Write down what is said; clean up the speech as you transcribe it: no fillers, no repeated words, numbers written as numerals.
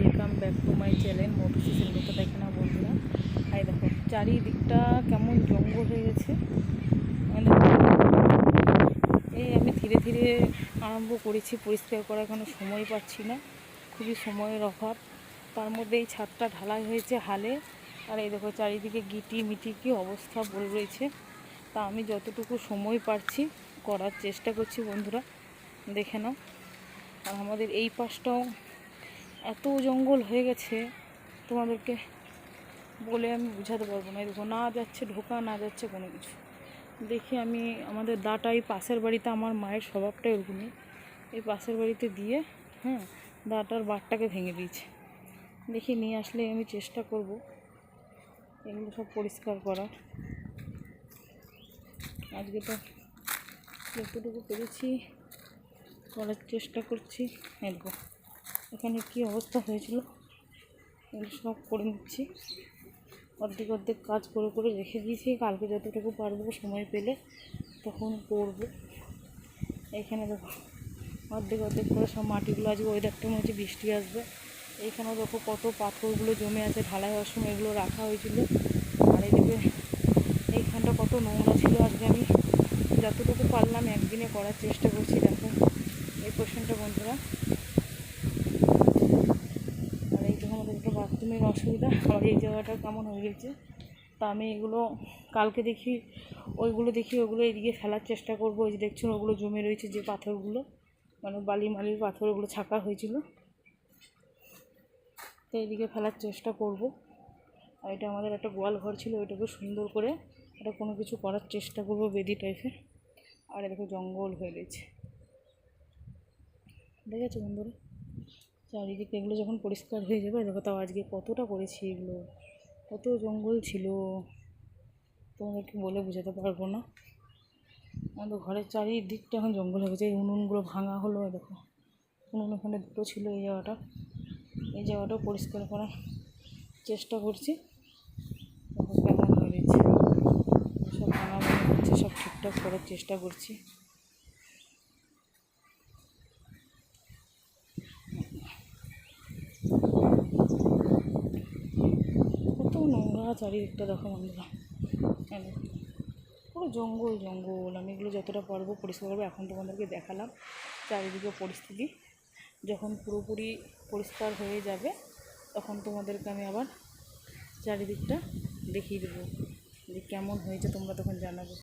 Welcome back to my channel মোটুসি সেলগোতা দেখে না বন্ধুরা। এই দেখো চারিদিকটা কেমন জঙ্গল হয়ে গেছে। এই আমি ধীরে ধীরে আরম্ভ করেছি পরিষ্কার করা, এখনো সময় পাচ্ছি না, খুবই সময়ের অভাব। তার মধ্যে এই ছাদটা ঢালাই হয়েছে হালে, আর এই দেখো চারিদিকে গিটি মিটি কি অবস্থা পড়ে রয়েছে। তা আমি যতটুকু সময় পাচ্ছি করার চেষ্টা করছি বন্ধুরা, দেখে নাও। আর আমাদের এই পাশটাও এত জঙ্গল হয়ে গেছে, তোমাদেরকে বলে আমি বোঝাতে পারবো না। দেখো না যাচ্ছে ঢোকা, না যাচ্ছে কোনো কিছু। দেখি আমি আমাদের দাটা এই পাশের বাড়িতে, আমার মায়ের স্বভাবটাই ওরকমই, এই পাশের বাড়িতে দিয়ে দাটার বারটাকে ভেঙে দিয়েছে। দেখি নিয়ে আসলে আমি চেষ্টা করব এগুলো সব পরিষ্কার করার। আজকে তো যতটুকু পেরেছি করার চেষ্টা করছি। দেখো এখানে কি অবস্থা হয়েছিল, এগুলো সব করে নিচ্ছি। অর্ধেক অর্ধেক কাজ করে করে রেখে দিয়েছি, কালকে যতটুকু পারবো সময় পেলে তখন করব। এইখানে দেখো অর্ধেক অর্ধেক করে সব মাটিগুলো, আজকে ওয়েদারটা মনে হচ্ছে বৃষ্টি আসবে। এইখানেও দেখো কত পাথরগুলো জমে আছে, ঢালাই হওয়ার সময় এগুলো রাখা হয়েছিল। আর এদিকে এইখানটা কত নোংরা ছিল, আজকে আমি যতটুকু পারলাম একদিনে করার চেষ্টা করছি। দেখো এই পোর্শনটা বন্ধুরা, আর এই দেখো আমাদের একটা বাথরুমের অসুবিধা। আমার এই জায়গাটা কেমন হয়ে গেছে, তা আমি এগুলো কালকে দেখি ওইগুলো এদিকে ফেলার চেষ্টা করবো। ওই যে দেখছেন ওগুলো জমে রয়েছে, যে পাথরগুলো মানে মালির পাথর, ওগুলো ছাকা হয়েছিল, তো এইদিকে ফেলার চেষ্টা করব। আর এটা আমাদের একটা গোয়াল ঘর ছিল, ওইটাকে সুন্দর করে এটা কোনো কিছু করার চেষ্টা করব, বেদি টাইপের। আর দেখো জঙ্গল হয়ে গেছে, দেখেছো বন্ধুরা। চারিদিকে এগুলো যখন পরিষ্কার হয়ে যাবে, দেখো তাও আজকে কতটা করেছি, এগুলো কত জঙ্গল ছিল তোমাদেরকে বলে বোঝাতে পারবো না। আমাদের ঘরের চারিদিকটা এখন জঙ্গল হয়ে গেছে। এই উনুনগুলো ভাঙা হলো, দেখো উনুন ওখানে দুটো ছিল। এই জায়গাটাও পরিষ্কার করার চেষ্টা করছি। দেখো কেমন হয়ে গেছে, সব ভাঙা ভাঙা হচ্ছে, সব ঠিকঠাক করার চেষ্টা করছি। কত নোংরা চারিদিকটা দেখো বন্ধুরা, পুরো জঙ্গল জঙ্গল। আমি এগুলো যতটা পারবো পরিষ্কার করবো। এখন তোমাদেরকে দেখালাম চারিদিকে পরিস্থিতি, যখন পুরোপুরি পরিষ্কার হয়ে যাবে তখন তোমাদেরকে আমি আবার চারিদিকটা দেখিয়ে দেবো যে কেমন হয়েছে, তোমরা তখন জানাবে।